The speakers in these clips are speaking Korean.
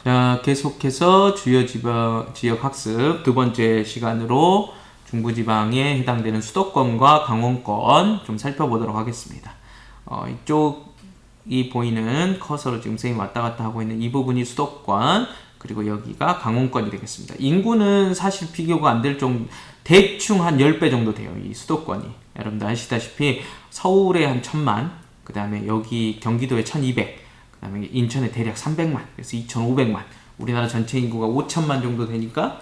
자, 계속해서 주요 지역 학습 두 번째 시간으로 중부지방에 해당되는 수도권과 강원권 좀 살펴보도록 하겠습니다. 이쪽이 보이는 커서로 지금 선생님이 왔다 갔다 하고 있는 이 부분이 수도권, 그리고 여기가 강원권이 되겠습니다. 인구는 사실 비교가 안 될 정도, 대충 한 10배 정도 돼요. 이 수도권이. 여러분들 아시다시피 서울에 한 1000만, 그 다음에 여기 경기도에 1200, 그 다음에 인천에 대략 300만, 그래서 2500만. 우리나라 전체 인구가 5천만 정도 되니까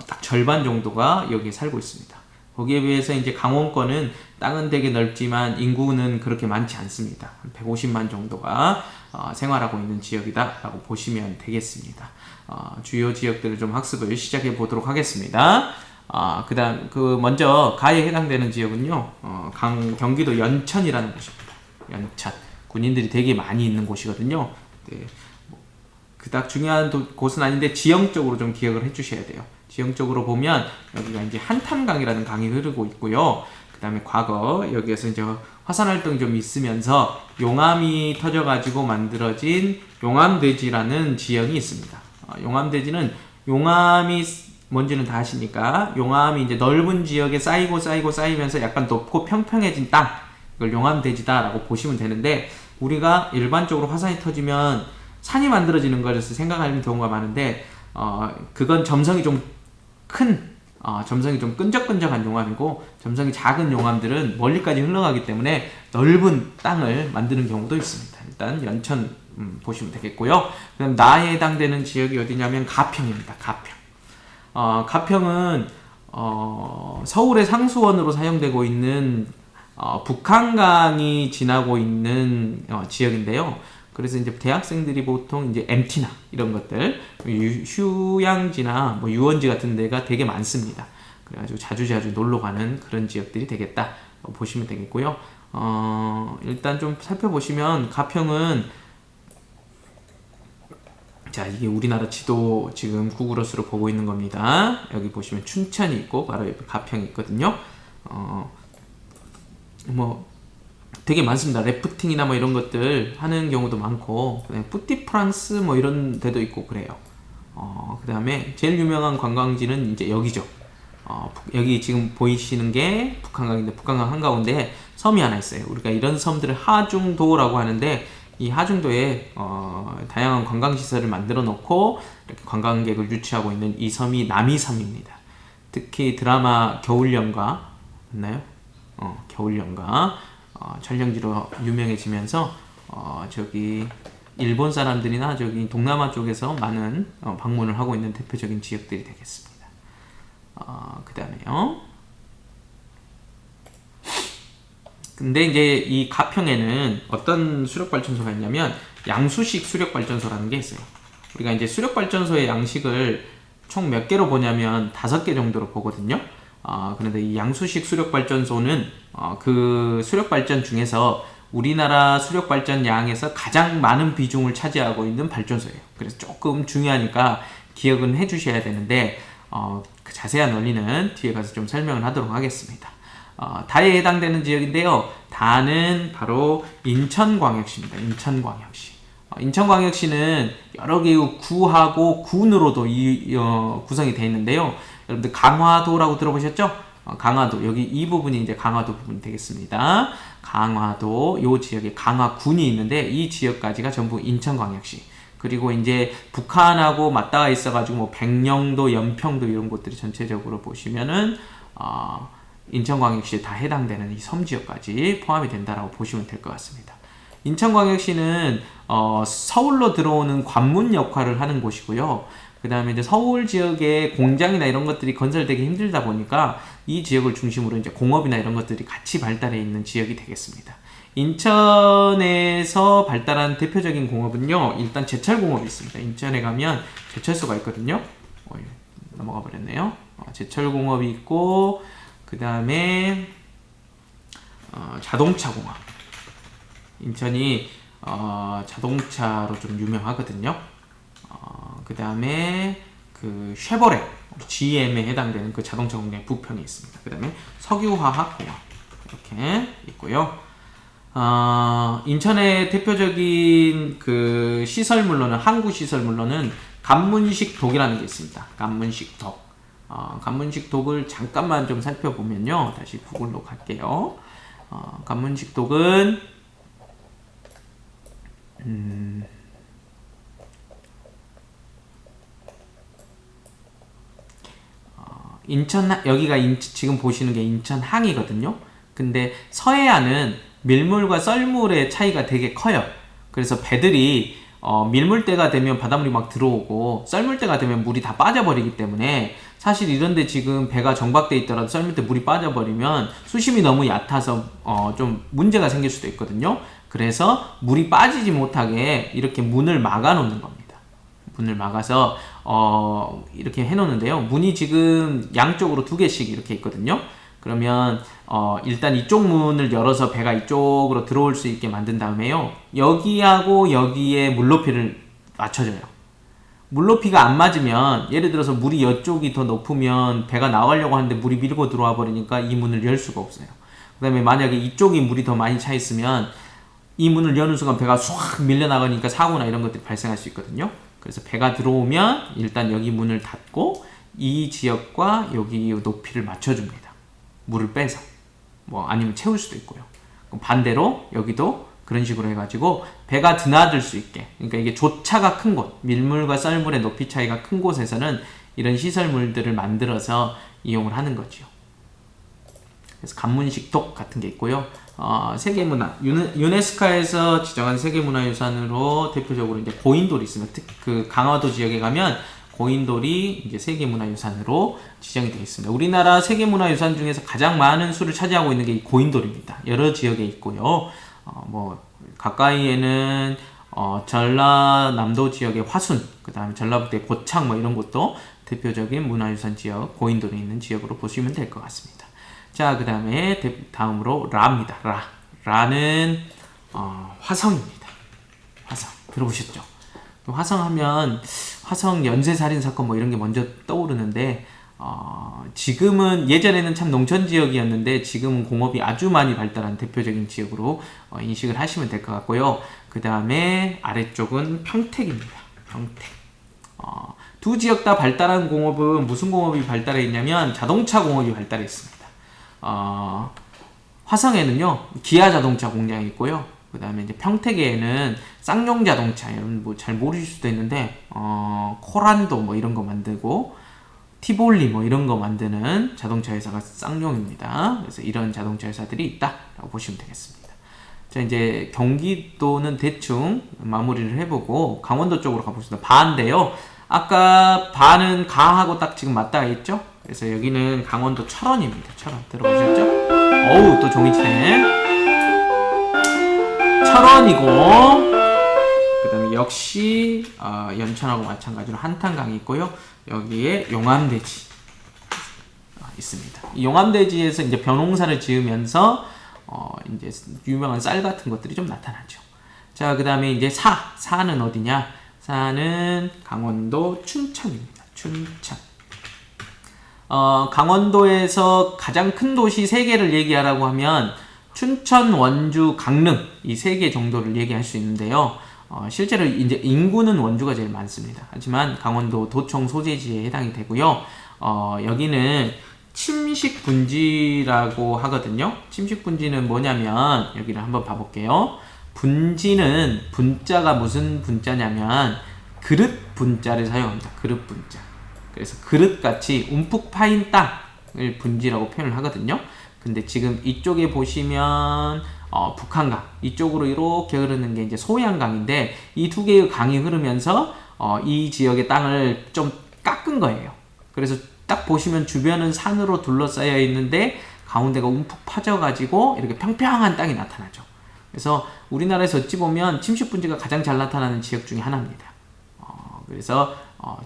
딱 절반 정도가 여기에 살고 있습니다. 거기에 비해서 이제 강원권은 땅은 되게 넓지만 인구는 그렇게 많지 않습니다. 한 150만 정도가 생활하고 있는 지역이다라고 보시면 되겠습니다. 주요 지역들을 좀 학습을 시작해 보도록 하겠습니다. 그다음 먼저 가에 해당되는 지역은요, 경기도 연천이라는 곳입니다. 연천. 군인들이 되게 많이 있는 곳이거든요. 네, 그닥 중요한 곳은 아닌데 지형적으로 좀 기억을 해주셔야 돼요. 지형적으로 보면 여기가 이제 한탄강이라는 강이 흐르고 있고요. 그 다음에 과거 여기에서 이제 화산 활동이 좀 있으면서 용암이 터져가지고 만들어진 용암대지라는 지형이 있습니다. 용암대지는 용암이 뭔지는 다 아시니까 용암이 이제 넓은 지역에 쌓이면서 약간 높고 평평해진 땅, 이걸 용암대지다라고 보시면 되는데, 우리가 일반적으로 화산이 터지면 산이 만들어지는 것을 생각하는 경우가 많은데 그건 점성이 좀 큰, 점성이 좀 끈적끈적한 용암이고, 점성이 작은 용암들은 멀리까지 흘러가기 때문에 넓은 땅을 만드는 경우도 있습니다. 일단 연천 보시면 되겠고요. 그다음 나에 해당되는 지역이 어디냐면 가평입니다. 가평은 서울의 상수원으로 사용되고 있는 북한강이 지나고 있는 지역인데요. 그래서 이제 대학생들이 보통 이제 MT나 이런 것들, 휴양지나 뭐 유원지 같은 데가 되게 많습니다. 그래가지고 자주 놀러 가는 그런 지역들이 되겠다 보시면 되겠고요. 일단 좀 살펴보시면 가평은, 자, 이게 우리나라 지도 지금 구글어스로 보고 있는 겁니다. 여기 보시면 춘천이 있고 바로 옆에 가평이 있거든요. 뭐 되게 많습니다. 래프팅이나 뭐 이런 것들 하는 경우도 많고, 뿌띠 프랑스 뭐 이런 데도 있고 그래요. 그 다음에 제일 유명한 관광지는 이제 여기죠. 여기 지금 보이시는 게 북한강인데, 북한강 한가운데 섬이 하나 있어요. 우리가 이런 섬들을 하중도라고 하는데, 이 하중도에 다양한 관광시설을 만들어 놓고 이렇게 관광객을 유치하고 있는 이 섬이 남이섬입니다. 특히 드라마 겨울연가 맞나요? 겨울연가 촬영지로 유명해지면서 저기 일본 사람들이나 저기 동남아 쪽에서 많은 방문을 하고 있는 대표적인 지역들이 되겠습니다. 그 다음에요. 근데 이제 이 가평에는 어떤 수력발전소가 있냐면 양수식 수력발전소라는 게 있어요. 우리가 이제 수력발전소의 양식을 총 몇 개로 보냐면 5개 정도로 보거든요. 그런데 이 양수식 수력발전소는 그 수력발전 중에서 우리나라 수력발전 양에서 가장 많은 비중을 차지하고 있는 발전소예요. 그래서 조금 중요하니까 기억은 해주셔야 되는데, 그 자세한 원리는 뒤에 가서 좀 설명을 하도록 하겠습니다. 다에 해당되는 지역인데요. 다는 바로 인천광역시입니다. 인천광역시는 여러 개의 구하고 군으로도 구성이 되어 있는데요. 여러분들 강화도라고 들어보셨죠? 강화도, 여기 이 부분이 이제 강화도 부분이 되겠습니다. 강화도, 요 지역에 강화군이 있는데 이 지역까지가 전부 인천광역시. 그리고 이제 북한하고 맞닿아 있어가지고 뭐 백령도, 연평도 이런 곳들이 전체적으로 보시면은 인천광역시에 다 해당되는 이 섬지역까지 포함이 된다라고 보시면 될 것 같습니다. 인천광역시는 서울로 들어오는 관문 역할을 하는 곳이고요. 그 다음에 이제 서울 지역에 공장이나 이런 것들이 건설되기 힘들다 보니까 이 지역을 중심으로 이제 공업이나 이런 것들이 같이 발달해 있는 지역이 되겠습니다. 인천에서 발달한 대표적인 공업은요, 일단 제철공업이 있습니다. 인천에 가면 제철소가 있거든요. 넘어가 버렸네요. 제철공업이 있고, 그 다음에 자동차공업. 인천이 자동차로 좀 유명하거든요. 그 다음에 그 쉐보레, GM에 해당되는 그 자동차 공장이 부평에 있습니다. 그 다음에 석유화학공업 이렇게 있고요. 인천의 대표적인 그 시설물로는, 항구 시설물로는 간문식 독이라는 게 있습니다. 간문식 독. 간문식 독을 잠깐만 좀 살펴보면요. 다시 구글로 갈게요. 간문식 독은, 여기가 지금 보시는 게 인천항이거든요. 근데 서해안은 밀물과 썰물의 차이가 되게 커요. 그래서 배들이 밀물때가 되면 바닷물이 막 들어오고 썰물때가 되면 물이 다 빠져버리기 때문에, 사실 이런데 지금 배가 정박돼 있더라도 썰물때 물이 빠져버리면 수심이 너무 얕아서 좀 문제가 생길 수도 있거든요. 그래서 물이 빠지지 못하게 이렇게 문을 막아 놓는 겁니다. 문을 막아서 이렇게 해 놓는데요. 문이 지금 양쪽으로 2개씩 이렇게 있거든요. 그러면 일단 이쪽 문을 열어서 배가 이쪽으로 들어올 수 있게 만든 다음에요, 여기하고 여기에 물높이를 맞춰줘요. 물높이가 안 맞으면, 예를 들어서 물이 이쪽이 더 높으면 배가 나가려고 하는데 물이 밀고 들어와 버리니까 이 문을 열 수가 없어요. 그 다음에 만약에 이쪽이 물이 더 많이 차 있으면 이 문을 여는 순간 배가 쑥 밀려나가니까 사고나 이런 것들이 발생할 수 있거든요. 그래서 배가 들어오면 일단 여기 문을 닫고 이 지역과 여기 높이를 맞춰줍니다. 물을 빼서. 아니면 채울 수도 있고요. 반대로 여기도 그런 식으로 해가지고 배가 드나들 수 있게, 그러니까 이게 조차가 큰 곳, 밀물과 썰물의 높이 차이가 큰 곳에서는 이런 시설물들을 만들어서 이용을 하는 거죠. 그래서 간문식 독 같은 게 있고요. 세계문화, 유네스코에서 지정한 세계문화유산으로 대표적으로 이제 고인돌이 있습니다. 그 강화도 지역에 가면 고인돌이 이제 세계문화유산으로 지정이 되어 있습니다. 우리나라 세계문화유산 중에서 가장 많은 수를 차지하고 있는 게 이 고인돌입니다. 여러 지역에 있고요. 가까이에는 전라남도 지역의 화순, 그 다음에 전라북도의 고창 이런 것도 대표적인 문화유산 지역, 고인돌이 있는 지역으로 보시면 될 것 같습니다. 자, 그 다음에 다음으로 라입니다. 라는 화성입니다. 화성 들어보셨죠? 화성하면 화성 연쇄살인 사건 이런 게 먼저 떠오르는데, 지금은, 예전에는 참 농촌 지역이었는데 지금은 공업이 아주 많이 발달한 대표적인 지역으로 인식을 하시면 될 것 같고요. 그 다음에 아래쪽은 평택입니다. 평택. 두 지역 다 발달한 공업은 무슨 공업이 발달해 있냐면 자동차 공업이 발달해 있습니다. 화성에는요 기아 자동차 공장이 있고요. 그 다음에 이제 평택에는 쌍용 자동차, 여러분 잘 모르실 수도 있는데 코란도 이런 거 만들고 티볼리 이런 거 만드는 자동차 회사가 쌍용입니다. 그래서 이런 자동차 회사들이 있다라고 보시면 되겠습니다. 자, 이제 경기도는 대충 마무리를 해보고 강원도 쪽으로 가보겠습니다. 바인데요. 아까 바는 가하고 딱 지금 맞닿아 있죠? 그래서 여기는 강원도 철원입니다. 철원 들어보셨죠? 어우, 또 종이치네. 철원이고, 그 다음에 역시 연천하고 마찬가지로 한탄강이 있고요. 여기에 용암대지 있습니다. 이 용암대지에서 이제 벼농사를 지으면서 이제 유명한 쌀 같은 것들이 좀 나타나죠. 자, 그 다음에 이제 사는 어디냐? 사는 강원도 춘천입니다. 춘천. 강원도에서 가장 큰 도시 3개를 얘기하라고 하면 춘천, 원주, 강릉 이 3개 정도를 얘기할 수 있는데요. 실제로 이제 인구는 원주가 제일 많습니다. 하지만 강원도 도청 소재지에 해당이 되고요. 여기는 침식분지라고 하거든요. 침식분지는 뭐냐면 여기를 한번 봐볼게요. 분지는 분자가 무슨 분자냐면 그릇 분자를 사용합니다. 그릇 분자. 그래서 그릇같이 움푹 파인 땅을 분지라고 표현을 하거든요. 근데 지금 이쪽에 보시면 북한강 이쪽으로 이렇게 흐르는 게 이제 소양강인데 이 2개의 강이 흐르면서 이 지역의 땅을 좀 깎은 거예요. 그래서 딱 보시면 주변은 산으로 둘러싸여 있는데 가운데가 움푹 파져가지고 이렇게 평평한 땅이 나타나죠. 그래서 우리나라에서 어찌 보면 침식분지가 가장 잘 나타나는 지역 중에 하나입니다. 그래서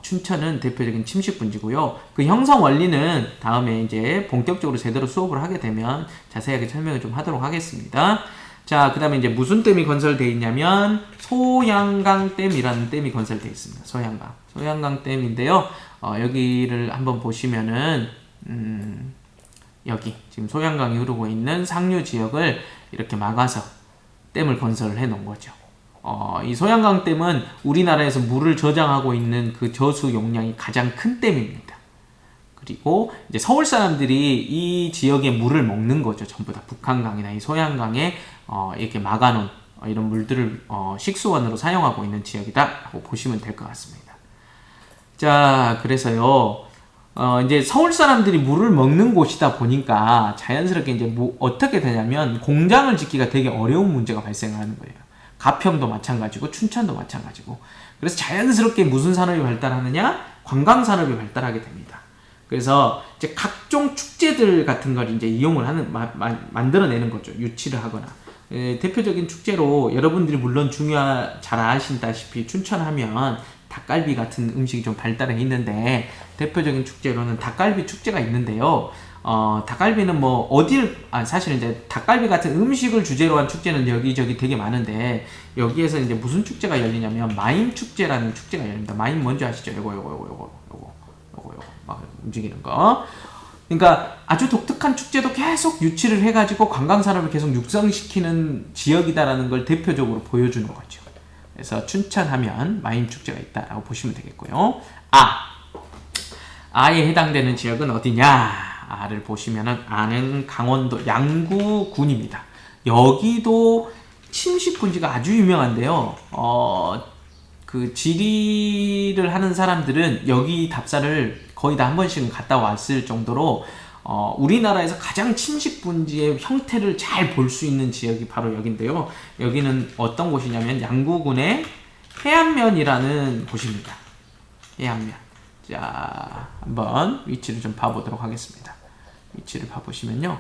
춘천은 대표적인 침식분지고요. 그 형성 원리는 다음에 이제 본격적으로 제대로 수업을 하게 되면 자세하게 설명을 좀 하도록 하겠습니다. 자, 그 다음에 이제 무슨 댐이 건설되어 있냐면 소양강댐이라는 댐이 건설되어 있습니다. 소양강 댐인데요. 여기를 한번 보시면은 여기 지금 소양강이 흐르고 있는 상류 지역을 이렇게 막아서 댐을 건설을 해 놓은 거죠. 이 소양강댐은 우리나라에서 물을 저장하고 있는 그 저수 용량이 가장 큰 댐입니다. 그리고 이제 서울 사람들이 이 지역의 물을 먹는 거죠. 전부 다 북한강이나 이 소양강에 이렇게 막아놓은 이런 물들을 식수원으로 사용하고 있는 지역이다라고 보시면 될 것 같습니다. 자, 그래서요. 이제 서울 사람들이 물을 먹는 곳이다 보니까 자연스럽게 이제 어떻게 되냐면 공장을 짓기가 되게 어려운 문제가 발생하는 거예요. 가평도 마찬가지고 춘천도 마찬가지고. 그래서 자연스럽게 무슨 산업이 발달하느냐? 관광 산업이 발달하게 됩니다. 그래서 이제 각종 축제들 같은 걸 이제 이용을 하는 만들어내는 거죠. 유치를 하거나. 대표적인 축제로 여러분들이 물론 잘 아신다시피 춘천하면 닭갈비 같은 음식이 좀 발달해 있는데 대표적인 축제로는 닭갈비 축제가 있는데요. 닭갈비는 뭐 사실은 이제 닭갈비 같은 음식을 주제로 한 축제는 여기저기 되게 많은데 여기에서 이제 무슨 축제가 열리냐면 마임 축제라는 축제가 열립니다. 마임 뭔지 아시죠? 요거 막 움직이는 거. 그러니까 아주 독특한 축제도 계속 유치를 해가지고 관광산업을 계속 육성시키는 지역이다라는 걸 대표적으로 보여주는 거죠. 그래서 춘천하면 마임축제가 있다라고 보시면 되겠고요. 아에 해당되는 지역은 어디냐? 아를 보시면은 아는 강원도 양구군입니다. 여기도 침식분지가 아주 유명한데요. 그 지리를 하는 사람들은 여기 답사를 거의 다 한 번씩은 갔다 왔을 정도로 우리나라에서 가장 침식분지의 형태를 잘 볼 수 있는 지역이 바로 여기인데요. 여기는 어떤 곳이냐면 양구군의 해안면이라는 곳입니다. 해안면. 자, 한번 위치를 좀 봐보도록 하겠습니다. 위치를 봐보시면요.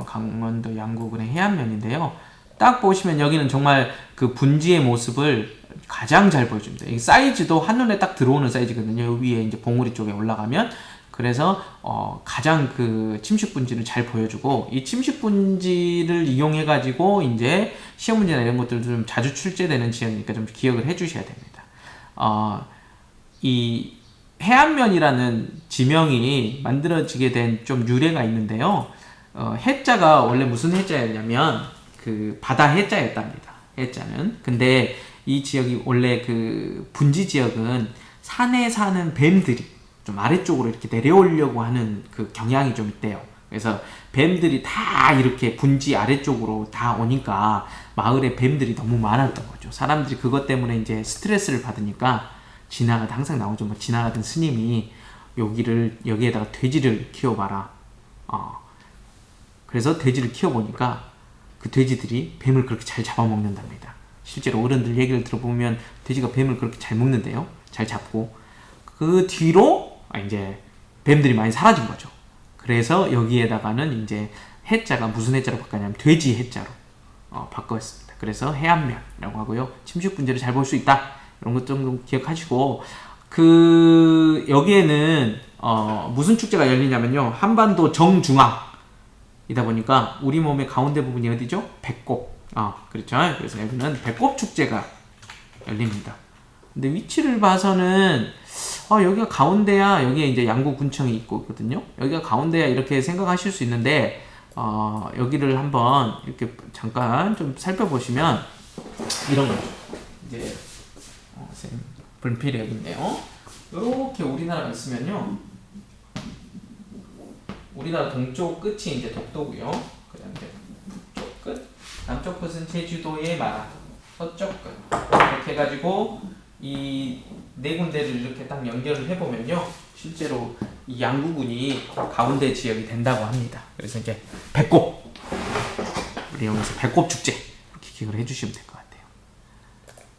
강원도 양구군의 해안면인데요. 딱 보시면 여기는 정말 그 분지의 모습을 가장 잘 보여줍니다. 이 사이즈도 한눈에 딱 들어오는 사이즈거든요. 여기 위에 이제 봉우리 쪽에 올라가면. 그래서 가장 그 침식 분지를 잘 보여주고 이 침식 분지를 이용해 가지고 이제 시험 문제나 이런 것들 좀 자주 출제되는 지역이니까 좀 기억을 해 주셔야 됩니다. 이 해안면이라는 지명이 만들어지게 된 좀 유래가 있는데요. 해자가 원래 무슨 해자였냐면 그 바다 해자였답니다. 해자는. 근데 이 지역이 원래 그 분지 지역은 산에 사는 뱀들이 좀 아래쪽으로 이렇게 내려오려고 하는 그 경향이 좀 있대요. 그래서 뱀들이 다 이렇게 분지 아래쪽으로 다 오니까 마을에 뱀들이 너무 많았던 거죠. 사람들이 그것 때문에 이제 스트레스를 받으니까 항상 나오죠. 뭐 지나가던 스님이 여기에다가 돼지를 키워봐라. 그래서 돼지를 키워보니까 그 돼지들이 뱀을 그렇게 잘 잡아먹는답니다. 실제로 어른들 얘기를 들어보면 돼지가 뱀을 그렇게 잘 먹는데요. 잘 잡고. 그 뒤로 이제 뱀들이 많이 사라진 거죠. 그래서 여기에다가는 이제 해자가 무슨 해자로 바꿨냐면 돼지 해자로 바꿨습니다. 그래서 해안면이라고 하고요. 침식 분지를 잘 볼 수 있다. 이런 것 좀 기억하시고 여기에는 무슨 축제가 열리냐면요. 한반도 정중앙이다 보니까 우리 몸의 가운데 부분이 어디죠? 배꼽. 그렇죠. 그래서 여기는 배꼽 축제가 열립니다. 근데 위치를 봐서는 여기가 가운데야. 여기에 이제 양구군청이 있거든요. 여기가 가운데야 이렇게 생각하실 수 있는데 여기를 한번 이렇게 잠깐 좀 살펴보시면 이런 거죠. 이제 분필이 여기 있네요. 이렇게 우리나라가 있으면요. 우리나라 동쪽 끝이 이제 독도고요. 그다음에 북쪽 끝, 남쪽 끝은 제주도의 마라, 서쪽 끝 이렇게 해가지고 이 네 군데를 이렇게 딱 연결을 해보면요. 실제로 이 양구군이 가운데 지역이 된다고 합니다. 그래서 이제 배꼽 우리 여기서 배꼽 축제 이렇게 기억을 해주시면 될 것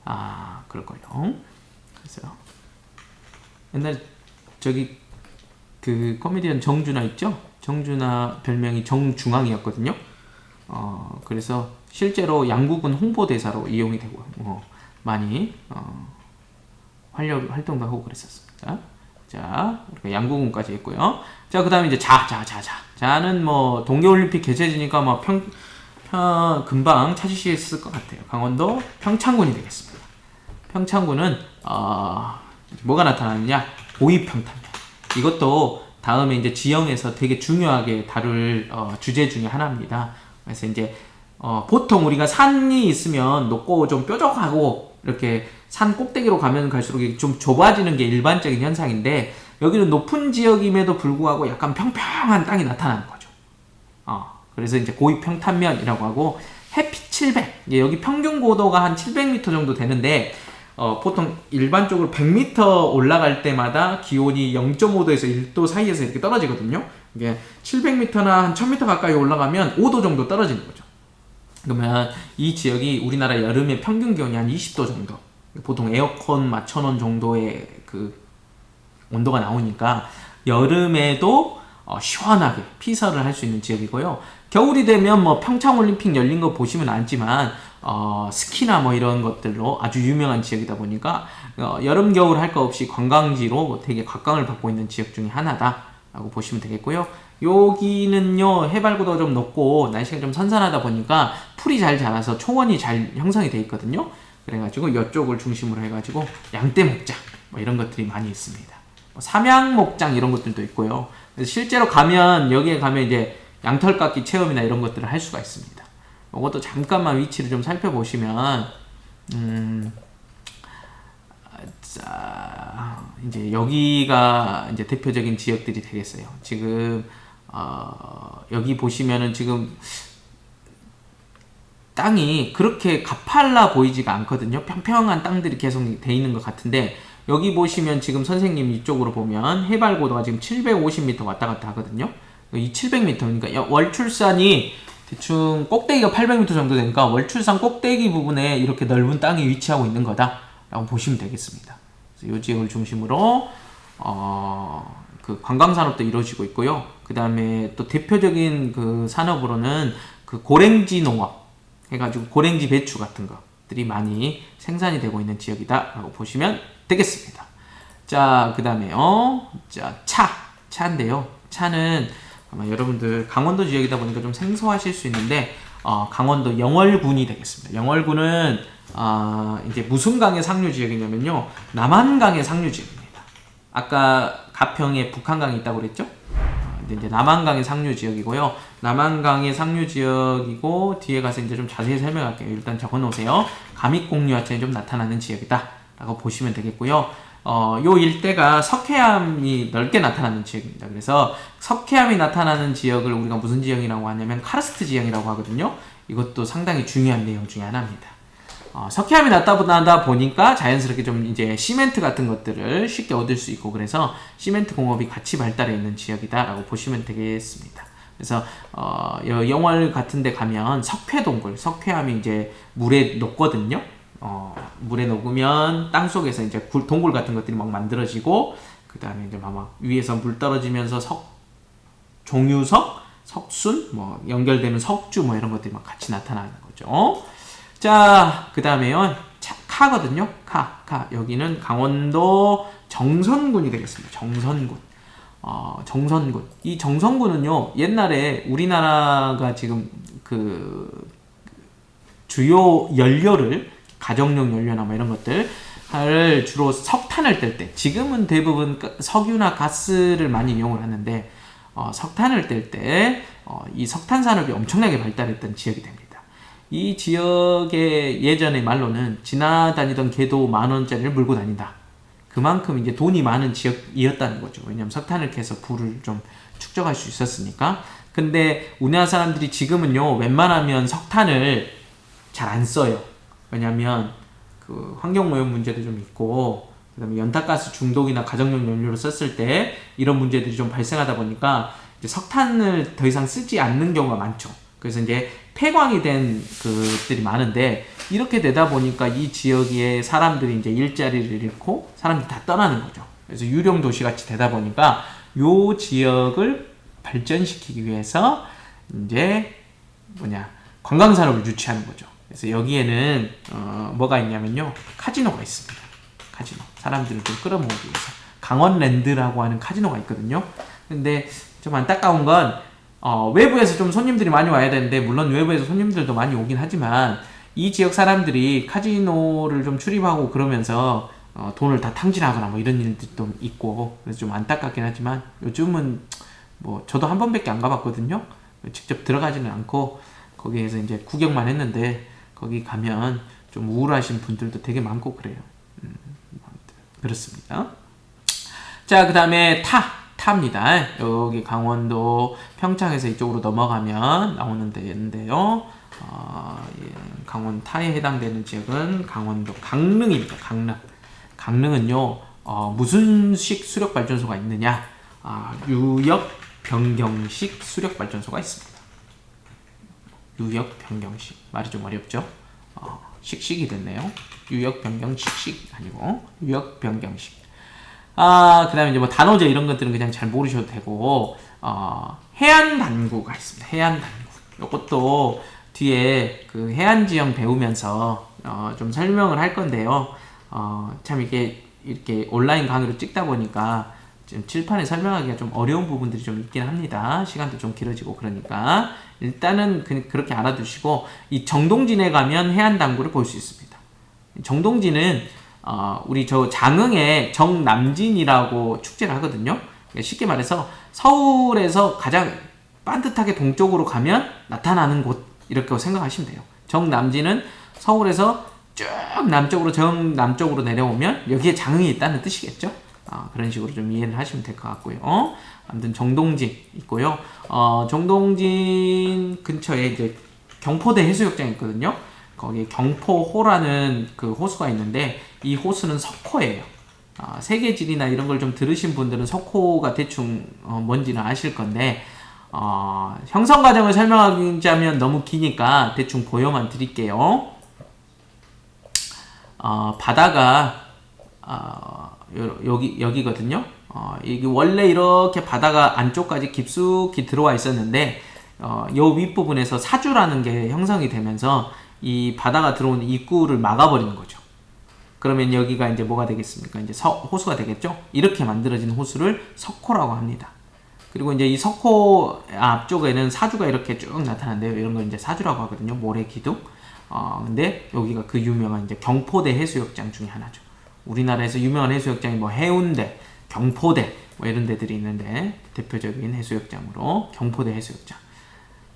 같아요. 그럴걸요. 그래서 옛날 저기 그 코미디언 정준하 있죠? 정준하 별명이 정중앙이었거든요. 그래서 실제로 양구군 홍보대사로 이용이 되고 많이 활동도 하고 그랬었습니다. 자, 우리가 양구군까지 했고요. 자, 그 다음에 이제 자는 뭐 동계올림픽 개최지니까 뭐 금방 찾으셨을 것 같아요. 강원도 평창군이 되겠습니다. 평창군은 뭐가 나타나느냐? 오이평탄면. 이것도 다음에 이제 지형에서 되게 중요하게 다룰 주제 중에 하나입니다. 그래서 이제 보통 우리가 산이 있으면 높고 좀 뾰족하고 이렇게 산 꼭대기로 가면 갈수록 좀 좁아지는 게 일반적인 현상인데 여기는 높은 지역임에도 불구하고 약간 평평한 땅이 나타나는 거죠. 그래서 이제 고위평탄면이라고 하고 햇빛 700, 여기 평균 고도가 한 700m 정도 되는데 보통 일반적으로 100m 올라갈 때마다 기온이 0.5도에서 1도 사이에서 이렇게 떨어지거든요. 이게 700m나 한 1000m 가까이 올라가면 5도 정도 떨어지는 거죠. 그러면 이 지역이 우리나라 여름의 평균 기온이 한 20도 정도, 보통 에어컨 맞춰놓은 정도의 그 온도가 나오니까 여름에도 시원하게 피서를 할 수 있는 지역이고요. 겨울이 되면 뭐 평창올림픽 열린 거 보시면 알지만 스키나 뭐 이런 것들로 아주 유명한 지역이다 보니까 여름 겨울 할 거 없이 관광지로 되게 각광을 받고 있는 지역 중에 하나다라고 보시면 되겠고요. 여기는요 해발고도가 좀 높고 날씨가 좀 선선하다 보니까 풀이 잘 자라서 초원이 잘 형성이 돼 있거든요. 그래가지고 이쪽을 중심으로 해가지고 양떼목장 뭐 이런 것들이 많이 있습니다. 삼양목장 이런 것들도 있고요. 그래서 실제로 가면 여기에 가면 이제 양털깎기 체험이나 이런 것들을 할 수가 있습니다. 이것도 잠깐만 위치를 좀 살펴보시면 자, 이제 여기가 이제 대표적인 지역들이 되겠어요. 지금 여기 보시면은 지금 땅이 그렇게 가팔라 보이지가 않거든요. 평평한 땅들이 계속 돼 있는 것 같은데 여기 보시면 지금 선생님 이쪽으로 보면 해발 고도가 지금 750m 왔다 갔다 하거든요. 이 700m, 그러니까 월출산이 대충 꼭대기가 800m 정도 되니까 월출산 꼭대기 부분에 이렇게 넓은 땅이 위치하고 있는 거다라고 보시면 되겠습니다. 그래서 이 지역을 중심으로 그 관광 산업도 이루어지고 있고요. 그 다음에 또 대표적인 그 산업으로는 그 고랭지 농업 해가지고 고랭지 배추 같은 것들이 많이 생산이 되고 있는 지역이다라고 보시면 되겠습니다. 자, 그 다음에 차인데요. 차는 아마 여러분들 강원도 지역이다 보니까 좀 생소하실 수 있는데 강원도 영월군이 되겠습니다. 영월군은 이제 무슨 강의 상류 지역이냐면요, 남한강의 상류 지역입니다. 아까 가평에 북한강이 있다고 그랬죠? 이제 남한강의 상류 지역이고요. 남한강의 상류 지역이고 뒤에 가서 이제 좀 자세히 설명할게요. 일단 적어놓으세요. 감익공유하천이 좀 나타나는 지역이다라고 보시면 되겠고요. 요 일대가 석회암이 넓게 나타나는 지역입니다. 그래서 석회암이 나타나는 지역을 우리가 무슨 지형이라고 하냐면 카르스트 지형이라고 하거든요. 이것도 상당히 중요한 내용 중에 하나입니다. 석회암이 나타나다 보니까 자연스럽게 좀 이제 시멘트 같은 것들을 쉽게 얻을 수 있고 그래서 시멘트 공업이 같이 발달해 있는 지역이다라고 보시면 되겠습니다. 그래서 영월 같은 데 가면 석회동굴, 석회암이 이제 물에 녹거든요. 물에 녹으면 땅 속에서 이제 동굴 같은 것들이 막 만들어지고 그 다음에 이제 막 위에서 물 떨어지면서 종유석, 석순, 뭐 연결되는 석주 뭐 이런 것들이 막 같이 나타나는 거죠. 자, 그 다음에요. 카거든요. 여기는 강원도 정선군이 되겠습니다. 정선군. 정선군. 이 정선군은요, 옛날에 우리나라가 지금 그 주요 연료를 가정용 연료나 뭐 이런 것들 을 주로 석탄을 뗄 때, 지금은 대부분 석유나 가스를 많이 이용을 하는데 석탄을 뗄 때 이 석탄 산업이 엄청나게 발달했던 지역이 됩니다. 이 지역의 예전의 말로는 지나다니던 개도 10,000원짜리를 물고 다닌다. 그만큼 이제 돈이 많은 지역이었다는 거죠. 왜냐하면 석탄을 캐서 부를 좀 축적할 수 있었으니까. 근데 우리나라 사람들이 지금은요, 웬만하면 석탄을 잘 안 써요. 왜냐하면 그 환경오염 문제도 좀 있고, 그 다음에 연탄가스 중독이나 가정용 연료로 썼을 때 이런 문제들이 좀 발생하다 보니까 이제 석탄을 더 이상 쓰지 않는 경우가 많죠. 그래서 이제 폐광이 된 것들이 많은데, 이렇게 되다 보니까 이 지역의 사람들이 이제 일자리를 잃고 사람들이 다 떠나는 거죠. 그래서 유령 도시 같이 되다 보니까 요 지역을 발전시키기 위해서 이제 관광 산업을 유치하는 거죠. 그래서 여기에는 뭐가 있냐면요, 카지노가 있습니다. 카지노, 사람들을 좀 끌어모으기 위해서 강원랜드라고 하는 카지노가 있거든요. 근데 좀 안타까운 건 외부에서 좀 손님들이 많이 와야 되는데, 물론 외부에서 손님들도 많이 오긴 하지만 이 지역 사람들이 카지노를 좀 출입하고 그러면서 돈을 다 탕진하거나 뭐 이런 일들도 있고, 그래서 좀 안타깝긴 하지만 요즘은 뭐 저도 한 번밖에 안 가봤거든요. 직접 들어가지는 않고 거기에서 이제 구경만 했는데 거기 가면 좀 우울하신 분들도 되게 많고 그래요. 그렇습니다. 자, 그 다음에 타입니다. 여기 강원도 평창에서 이쪽으로 넘어가면 나오는 데인데요. 예, 강원 타에 해당되는 지역은 강원도 강릉입니다. 강릉은요, 무슨 식 수력발전소가 있느냐? 유역 변경식 수력발전소가 있습니다. 유역 변경식. 말이 좀 어렵죠? 식식이 됐네요. 유역 변경식 아니고 유역 변경식. 그 다음에 이제 뭐 단어제 이런 것들은 그냥 잘 모르셔도 되고, 해안단구가 있습니다. 해안단구. 이것도 뒤에 그 해안지형 배우면서, 좀 설명을 할 건데요. 참 이렇게 온라인 강의로 찍다 보니까 지금 칠판에 설명하기가 좀 어려운 부분들이 좀 있긴 합니다. 시간도 좀 길어지고 그러니까. 일단은 그렇게 알아두시고, 이 정동진에 가면 해안단구를 볼 수 있습니다. 정동진은 우리 저 장흥에 정남진이라고 축제를 하거든요. 쉽게 말해서 서울에서 가장 반듯하게 동쪽으로 가면 나타나는 곳, 이렇게 생각하시면 돼요. 정남진은 서울에서 쭉 남쪽으로 정남쪽으로 내려오면 여기에 장흥이 있다는 뜻이겠죠. 그런 식으로 좀 이해를 하시면 될 것 같고요. 아무튼 정동진 있고요. 정동진 근처에 이제 경포대 해수욕장이 있거든요. 거기 경포호라는 그 호수가 있는데 이 호수는 석호예요. 세계지리나 이런 걸 좀 들으신 분들은 석호가 대충 뭔지는 아실 건데, 형성 과정을 설명하자면 너무 기니까 대충 보여만 드릴게요. 바다가 여기거든요. 이게 원래 이렇게 바다가 안쪽까지 깊숙이 들어와 있었는데, 요 윗부분에서 사주라는 게 형성이 되면서 이 바다가 들어오는 입구를 막아버리는 거죠. 그러면 여기가 이제 뭐가 되겠습니까? 이제 호수가 되겠죠? 이렇게 만들어진 호수를 석호라고 합니다. 그리고 이제 이 석호 앞쪽에는 사주가 이렇게 쭉 나타나는데요. 이런 걸 이제 사주라고 하거든요. 모래기둥. 근데 여기가 그 유명한 이제 경포대 해수욕장 중에 하나죠. 우리나라에서 유명한 해수욕장이 뭐 해운대, 경포대 뭐 이런 데들이 있는데, 대표적인 해수욕장으로 경포대 해수욕장.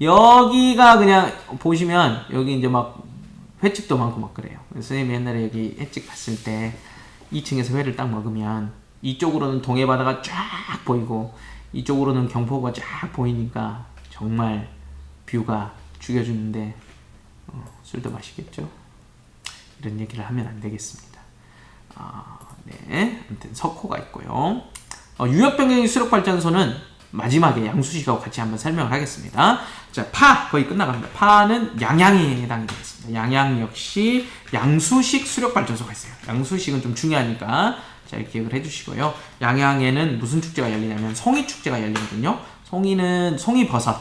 여기가 그냥 보시면 여기 이제 막 횟집도 많고 막 그래요. 선생님이 옛날에 여기 횟집 갔을 때 2층에서 회를 딱 먹으면 이쪽으로는 동해바다가 쫙 보이고 이쪽으로는 경포가 쫙 보이니까 정말 뷰가 죽여주는데, 술도 마시겠죠? 이런 얘기를 하면 안 되겠습니다. 네, 아무튼 석호가 있고요. 유역변경의 수력발전소는 마지막에 양수식하고 같이 한번 설명을 하겠습니다. 자, 거의 끝나갑니다. 파는 양양에 해당이 되겠습니다. 양양 역시 양수식 수력발전소가 있어요. 양수식은 좀 중요하니까 잘 기억을 해주시고요. 양양에는 무슨 축제가 열리냐면 송이축제가 열리거든요. 송이는 송이버섯.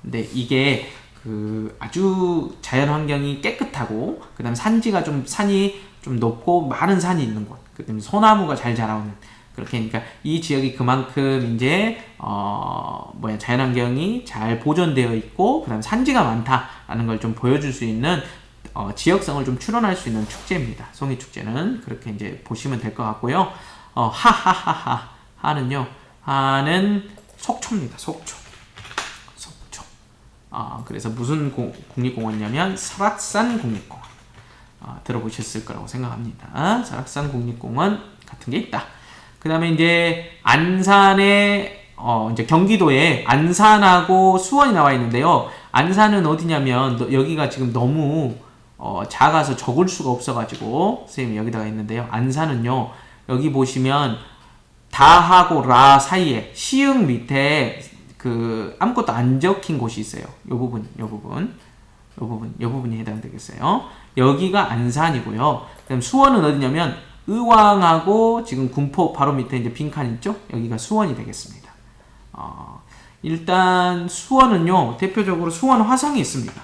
근데 이게 그 아주 자연환경이 깨끗하고, 그 다음에 산이 좀 높고 많은 산이 있는 곳, 그 다음에 소나무가 잘 자라오는, 그렇게 하니까 이 지역이 그만큼 이제 자연환경이 잘 보존되어 있고, 그다음 산지가 많다라는 걸 좀 보여줄 수 있는, 지역성을 좀 출원할 수 있는 축제입니다. 송이 축제는 그렇게 이제 보시면 될 것 같고요. 하는요. 하는 속초입니다. 속초. 그래서 무슨 국립공원이냐면 설악산 국립공원. 들어보셨을 거라고 생각합니다. 설악산 국립공원 같은 게 있다. 그 다음에 이제 안산에, 이제 경기도에 안산하고 수원이 나와 있는데요. 안산은 어디냐면, 여기가 지금 너무, 작아서 적을 수가 없어가지고, 선생님이 여기다가 있는데요. 안산은요, 여기 보시면, 다하고 라 사이에, 시흥 밑에, 아무것도 안 적힌 곳이 있어요. 요 부분이 해당되겠어요. 여기가 안산이고요. 그다음 수원은 어디냐면, 의왕하고 지금 군포 바로 밑에 이제 빈칸 있죠? 여기가 수원이 되겠습니다. 일단 수원은요, 대표적으로 수원 화성이 있습니다.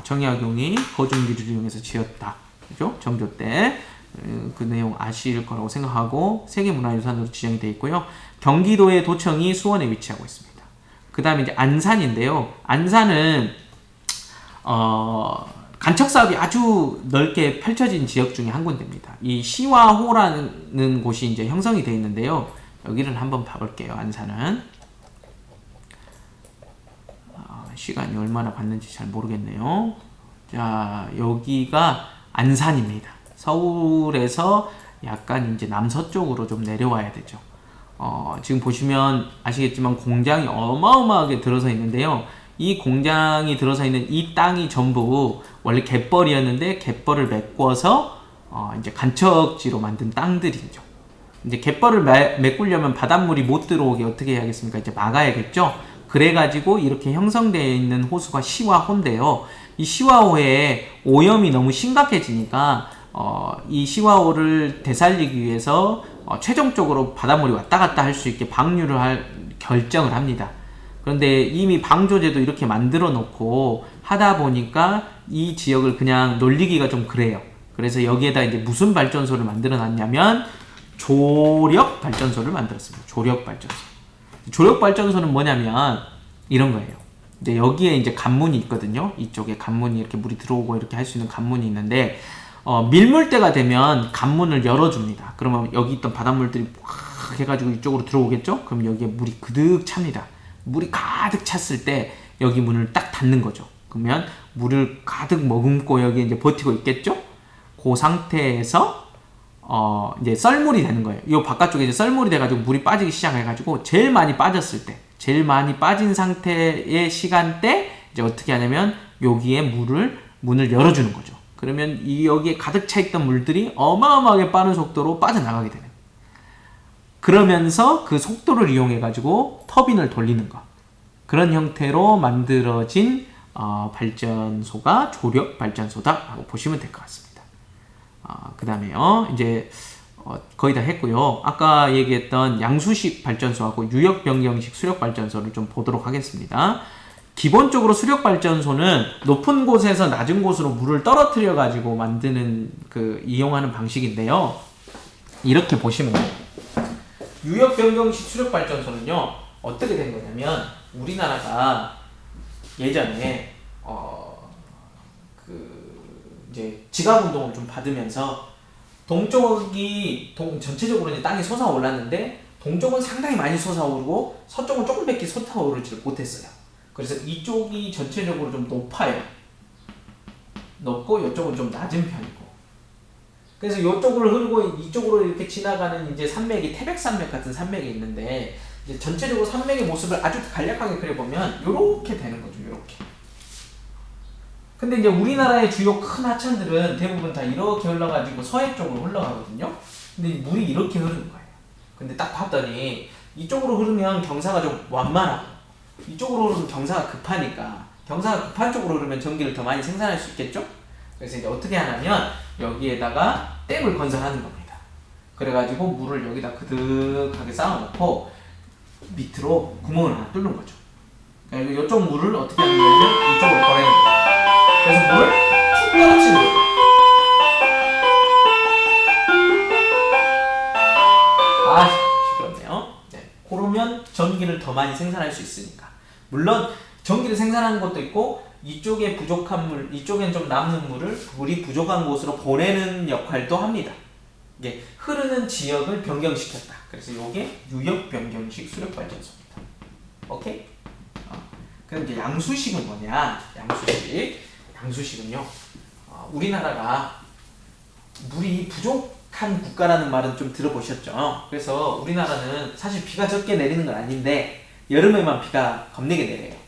정약용이 거중기를 이용해서 지었다. 그죠? 정조 때. 그 내용 아실 거라고 생각하고 세계문화유산으로 지정이 되어 있고요. 경기도의 도청이 수원에 위치하고 있습니다. 그 다음에 이제 안산인데요. 안산은 간척 사업이 아주 넓게 펼쳐진 지역 중에 한 군데입니다. 이 시와호라는 곳이 이제 형성이 되어 있는데요. 여기를 한번 봐볼게요. 안산은 시간이 얼마나 갔는지 잘 모르겠네요. 자, 여기가 안산입니다. 서울에서 약간 이제 남서쪽으로 좀 내려와야 되죠. 지금 보시면 아시겠지만 공장이 어마어마하게 들어서 있는데요. 이 공장이 들어서 있는 이 땅이 전부 원래 갯벌이었는데 갯벌을 메꿔서 이제 간척지로 만든 땅들이죠. 이제 갯벌을 메꾸려면 바닷물이 못 들어오게 어떻게 해야겠습니까? 이제 막아야겠죠. 그래가지고 이렇게 형성되어 있는 호수가 시와호인데요. 이 시와호에 오염이 너무 심각해지니까 이 시와호를 되살리기 위해서 최종적으로 바닷물이 왔다 갔다 할 수 있게 방류를 할 결정을 합니다. 그런데 이미 방조제도 이렇게 만들어 놓고 하다 보니까 이 지역을 그냥 놀리기가 좀 그래요. 그래서 여기에다 이제 무슨 발전소를 만들어 놨냐면 조력 발전소를 만들었습니다. 조력 발전소. 조력 발전소는 뭐냐면 이런 거예요. 이제 여기에 이제 관문이 있거든요. 이쪽에 관문이 이렇게 물이 들어오고 이렇게 할 수 있는 관문이 있는데 밀물때가 되면 관문을 열어줍니다. 그러면 여기 있던 바닷물들이 확 해가지고 이쪽으로 들어오겠죠? 그럼 여기에 물이 그득 찹니다. 물이 가득 찼을 때 여기 문을 딱 닫는 거죠. 그러면 물을 가득 머금고 여기 이제 버티고 있겠죠? 그 상태에서 이제 썰물이 되는 거예요. 이 바깥쪽에 이제 썰물이 돼가지고 물이 빠지기 시작해가지고 제일 많이 빠졌을 때, 제일 많이 빠진 상태의 시간대 이제 어떻게 하냐면 여기에 문을 열어주는 거죠. 그러면 여기에 가득 차 있던 물들이 어마어마하게 빠른 속도로 빠져나가게 되는 거예요. 그러면서 그 속도를 이용해가지고 터빈을 돌리는 거. 그런 형태로 만들어진 발전소가 조력 발전소다라고 보시면 될 것 같습니다. 그 다음에요. 이제 거의 다 했고요. 아까 얘기했던 양수식 발전소하고 유역 변경식 수력 발전소를 좀 보도록 하겠습니다. 기본적으로 수력 발전소는 높은 곳에서 낮은 곳으로 물을 떨어뜨려 가지고 만드는 이용하는 방식인데요. 이렇게 보시면 돼요. 유역 변경식 수력 발전소는요. 어떻게 된 거냐면 우리나라가 예전에 이제 지각 운동을 좀 받으면서 동쪽이 전체적으로 이제 땅이 솟아올랐는데 동쪽은 상당히 많이 솟아오르고 서쪽은 조금밖에 솟아오르지 못했어요. 그래서 이쪽이 전체적으로 좀 높아요. 높고 이쪽은 좀 낮은 편이고. 그래서 이쪽으로 흐르고 이쪽으로 이렇게 지나가는 이제 산맥이 태백산맥 같은 산맥이 있는데 이제 전체적으로 산맥의 모습을 아주 간략하게 그려보면 이렇게 되는 거죠. 이렇게. 근데 이제 우리나라의 주요 큰 하천들은 대부분 다 이렇게 흘러가지고 서해 쪽으로 흘러가거든요. 근데 물이 이렇게 흐르는 거예요. 근데 딱 봤더니 이쪽으로 흐르면 경사가 좀 완만하고 이쪽으로 흐르면 경사가 급하니까 경사가 급한 쪽으로 흐르면 전기를 더 많이 생산할 수 있겠죠? 그래서 이제 어떻게 하냐면 여기에다가 댐을 건설하는 겁니다. 그래가지고 물을 여기다 그득하게 쌓아놓고 밑으로 구멍을 하나 뚫는 거죠. 그러니까 이쪽 물을 어떻게 하는 거냐면 이쪽으로 보내는 거예요. 그래서 물을 툭 떨어뜨리는 거예요. 시끄럽네요. 네. 그러면 전기를 더 많이 생산할 수 있으니까. 물론 전기를 생산하는 것도 있고 이쪽에 부족한 물, 이쪽엔 좀 남는 물이 부족한 곳으로 보내는 역할도 합니다. 이게 흐르는 지역을 변경시켰다. 그래서 이게 유역 변경식 수력 발전소입니다. 오케이? 그럼 이제 양수식은 뭐냐? 양수식은요. 우리나라가 물이 부족한 국가라는 말은 좀 들어보셨죠? 그래서 우리나라는 사실 비가 적게 내리는 건 아닌데 여름에만 비가 겁내게 내려요.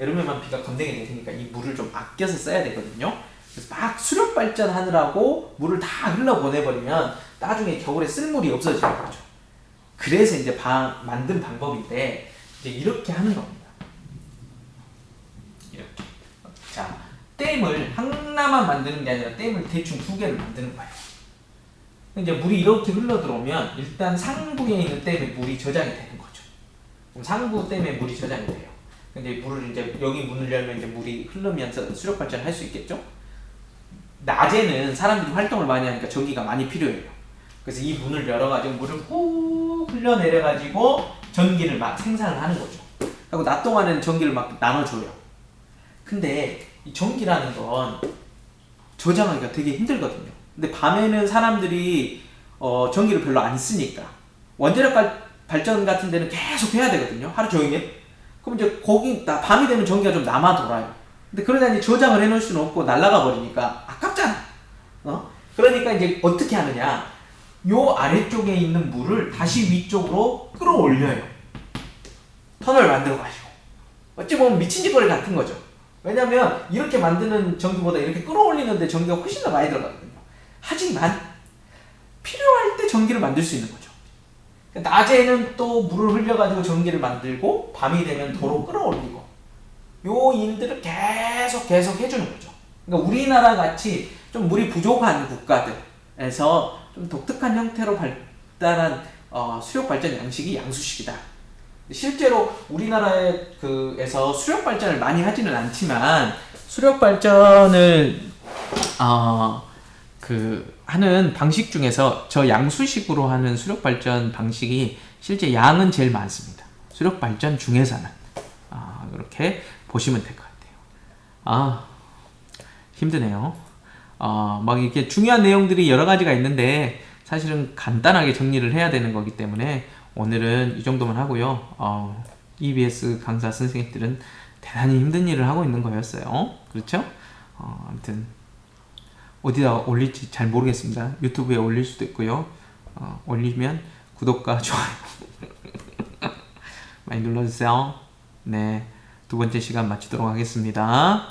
여름에만 비가 겁내게 내리니까 이 물을 좀 아껴서 써야 되거든요. 그래서 막 수력 발전하느라고 물을 다 흘러보내버리면 나중에 겨울에 쓸 물이 없어지는 거죠. 그래서 이제 만든 방법인데 이제 이렇게 하는 겁니다. 이렇게. 자, 댐을 하나만 만드는 게 아니라 댐을 대충 2개를 만드는 거예요. 이제 물이 이렇게 흘러 들어오면 일단 상부에 있는 댐에 물이 저장이 되는 거죠. 그럼 상부 댐에 물이 저장이 돼요. 근데 물을 이제 여기 문을 열면 이제 물이 흐르면서 수력 발전을 할 수 있겠죠? 낮에는 사람들이 활동을 많이 하니까 전기가 많이 필요해요. 그래서 이 문을 열어가지고 물을 후 흘려내려가지고 전기를 막 생산을 하는 거죠. 그리고 낮 동안에는 전기를 막 나눠줘요. 근데 이 전기라는 건 저장하기가 되게 힘들거든요. 근데 밤에는 사람들이 전기를 별로 안 쓰니까 원자력 발전 같은 데는 계속 해야 되거든요. 하루 종일. 그럼 이제 거기 밤이 되면 전기가 좀 남아 돌아요. 근데 그러다 이제 저장을 해놓을 수는 없고 날아가 버리니까 아깝잖아. 그러니까 이제 어떻게 하느냐? 요 아래쪽에 있는 물을 다시 위쪽으로 끌어올려요. 터널 만들어 가지고. 어찌 보면 미친 짓거리 같은 거죠. 왜냐면 이렇게 만드는 전기보다 이렇게 끌어올리는데 전기가 훨씬 더 많이 들어가거든요. 하지만 필요할 때 전기를 만들 수 있는 거죠. 낮에는 또 물을 흘려가지고 전기를 만들고 밤이 되면 도로 끌어올리고 요 일들을 계속 해주는 거죠. 그러니까 우리나라 같이 좀 물이 부족한 국가들에서 좀 독특한 형태로 발달한 수력 발전 양식이 양수식이다. 실제로 우리나라에서 수력 발전을 많이 하지는 않지만 수력 발전을 하는 방식 중에서 저 양수식으로 하는 수력 발전 방식이 실제 양은 제일 많습니다. 수력 발전 중에서는 이렇게 보시면 될 것 같아요. 힘드네요. 막 이렇게 중요한 내용들이 여러 가지가 있는데 사실은 간단하게 정리를 해야 되는 거기 때문에 오늘은 이 정도만 하고요. EBS 강사 선생님들은 대단히 힘든 일을 하고 있는 거였어요. 그렇죠? 아무튼 어디다 올릴지 잘 모르겠습니다. 유튜브에 올릴 수도 있고요. 올리면 구독과 좋아요 많이 눌러주세요. 네, 두 번째 시간 마치도록 하겠습니다.